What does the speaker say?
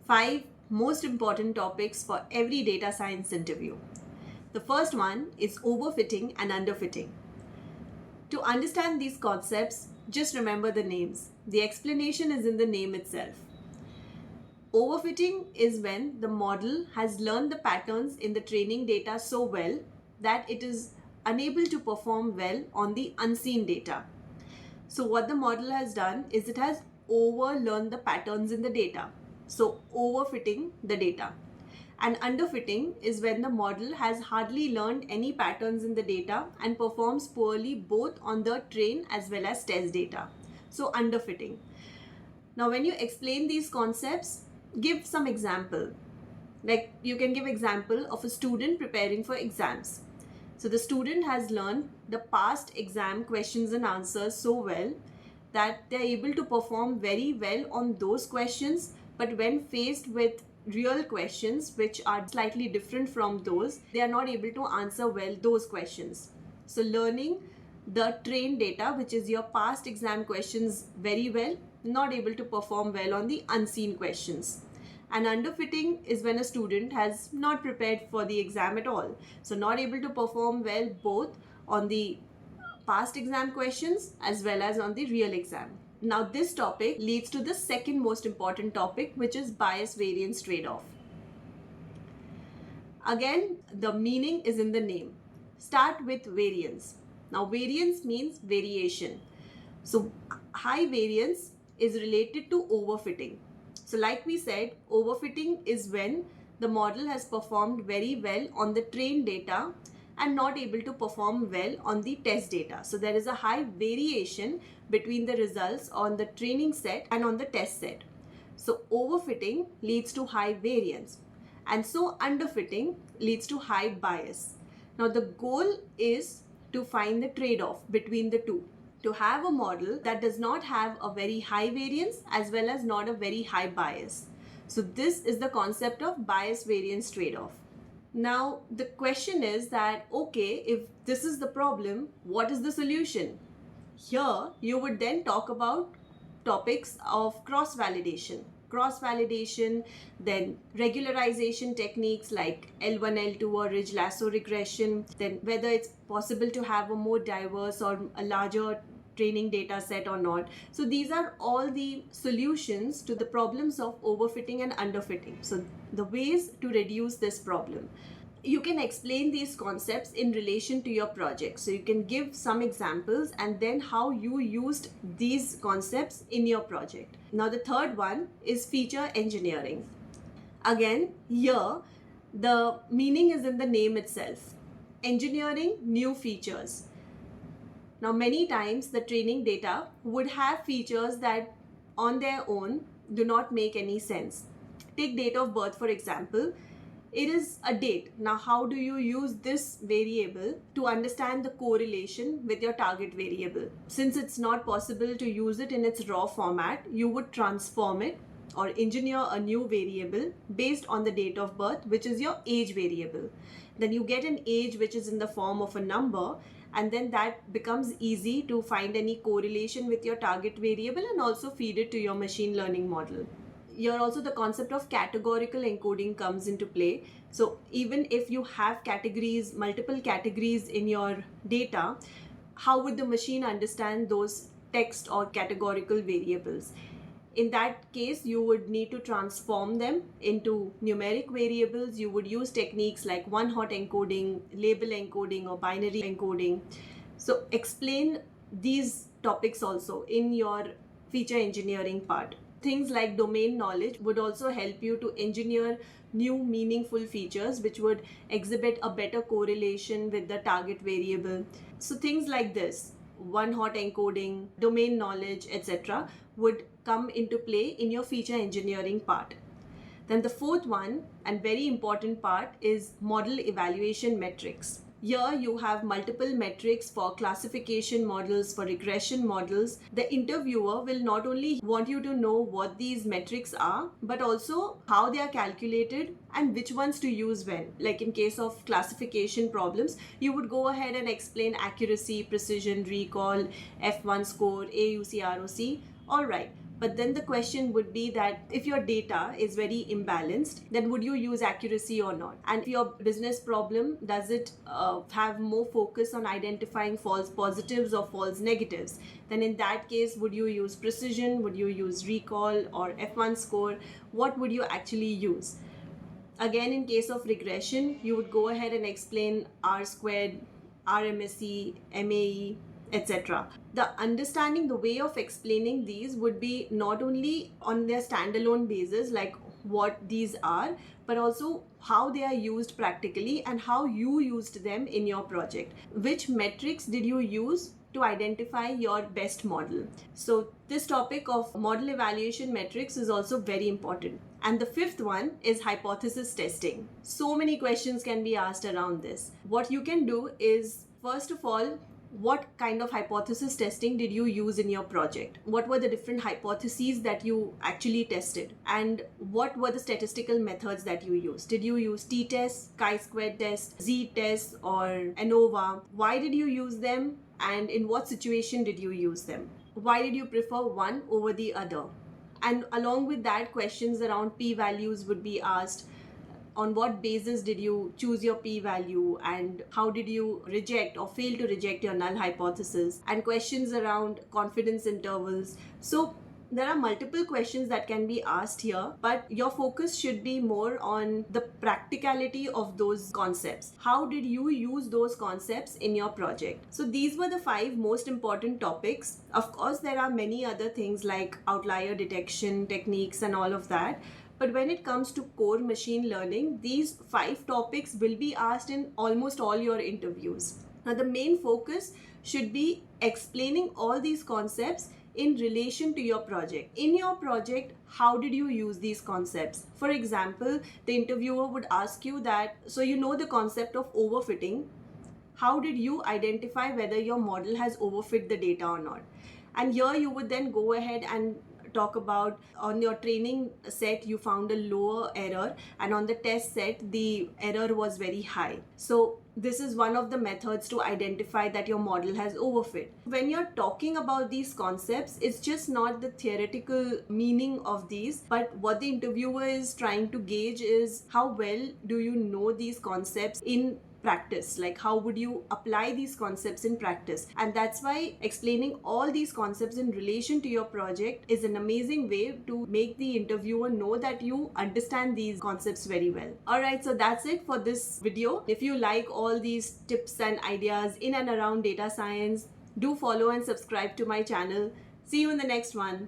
5 most important topics for every data science interview. The first one is overfitting and underfitting. To understand these concepts, just remember the names. The explanation is in the name itself. Overfitting is when the model has learned the patterns in the training data so well that it is unable to perform well on the unseen data. So what the model has done is it has overlearned the patterns in the data. So overfitting the data. And underfitting is when the model has hardly learned any patterns in the data and performs poorly both on the train as well as test data. So underfitting. Now when you explain these concepts, give some example. Like you can give example of a student preparing for exams. So the student has learned the past exam questions and answers so well that they're able to perform very well on those questions, but when faced with real questions which are slightly different from those, they are not able to answer well those questions. So learning the trained data, which is your past exam questions, very well, not able to perform well on the unseen questions. And underfitting is when a student has not prepared for the exam at all, so not able to perform well both on the past exam questions as well as on the real exam. Now this topic leads to the second most important topic, which is bias variance trade-off. Again, the meaning is in the name. Start with variance. Now variance means variation. So high variance is related to overfitting. So like we said, overfitting is when the model has performed very well on the trained data and not able to perform well on the test data. So there is a high variation between the results on the training set and on the test set. So overfitting leads to high variance, and so underfitting leads to high bias. Now the goal is to find the trade-off between the two, to have a model that does not have a very high variance as well as not a very high bias. So this is the concept of bias variance trade-off. Now the question is that, okay, if this is the problem, what is the solution? Here you would then talk about topics of cross-validation, then regularization techniques like L1, L2 or ridge lasso regression, then whether it's possible to have a more diverse or a larger training data set or not. So these are all the solutions to the problems of overfitting and underfitting. So the ways to reduce this problem. You can explain these concepts in relation to your project. So you can give some examples and then how you used these concepts in your project. Now the third one is feature engineering. Again, here the meaning is in the name itself. Engineering new features. Now many times the training data would have features that on their own do not make any sense. Take date of birth for example. It is a date. Now how do you use this variable to understand the correlation with your target variable? Since it's not possible to use it in its raw format, you would transform it or engineer a new variable based on the date of birth, which is your age variable. Then you get an age which is in the form of a number, and then that becomes easy to find any correlation with your target variable and also feed it to your machine learning model. Here also the concept of categorical encoding comes into play. So even if you have categories, multiple categories in your data, how would the machine understand those text or categorical variables? In that case, you would need to transform them into numeric variables. You would use techniques like one-hot encoding, label encoding, or binary encoding. So explain these topics also in your feature engineering part. Things like domain knowledge would also help you to engineer new meaningful features which would exhibit a better correlation with the target variable. So things like this, one-hot encoding, domain knowledge, etc. would come into play in your feature engineering part. Then the fourth one and very important part is model evaluation metrics. Here you have multiple metrics for classification models, for regression models. The interviewer will not only want you to know what these metrics are, but also how they are calculated and which ones to use when. Like in case of classification problems, you would go ahead and explain accuracy, precision, recall, F1 score, AUC, ROC. All right. But then the question would be that if your data is very imbalanced, then would you use accuracy or not? And if your business problem, does it have more focus on identifying false positives or false negatives? Then in that case, would you use precision? Would you use recall or F1 score? What would you actually use? Again, in case of regression, you would go ahead and explain R squared, RMSE, MAE, etc. The understanding, the way of explaining these would be not only on their standalone basis, like what these are, but also how they are used practically and how you used them in your project. Which metrics did you use to identify your best model? So this topic of model evaluation metrics is also very important. And the fifth one is hypothesis testing. So many questions can be asked around this. What you can do is, first of all, what kind of hypothesis testing did you use in your project? What were the different hypotheses that you actually tested? And what were the statistical methods that you used? Did you use t-test, chi-square test, z-test, or ANOVA? Why did you use them? And in what situation did you use them? Why did you prefer one over the other? And along with that, questions around p-values would be asked. On what basis did you choose your p-value, and how did you reject or fail to reject your null hypothesis? And questions around confidence intervals. So there are multiple questions that can be asked here, but your focus should be more on the practicality of those concepts. How did you use those concepts in your project? So these were the 5 most important topics. Of course, there are many other things like outlier detection techniques and all of that. But when it comes to core machine learning, these 5 topics will be asked in almost all your interviews. Now, the main focus should be explaining all these concepts in relation to your project. In your project, how did you use these concepts? For example, the interviewer would ask you that, so you know the concept of overfitting. How did you identify whether your model has overfit the data or not? And here you would then go ahead and talk about, on your training set you found a lower error, and on the test set the error was very high. So this is one of the methods to identify that your model has overfit. When you're talking about these concepts, it's just not the theoretical meaning of these, but what the interviewer is trying to gauge is how well do you know these concepts in practice, like how would you apply these concepts in practice. And that's why explaining all these concepts in relation to your project is an amazing way to make the interviewer know that you understand these concepts very well. Alright, so that's it for this video. If you like all these tips and ideas in and around data science, do follow and subscribe to my channel. See you in the next one.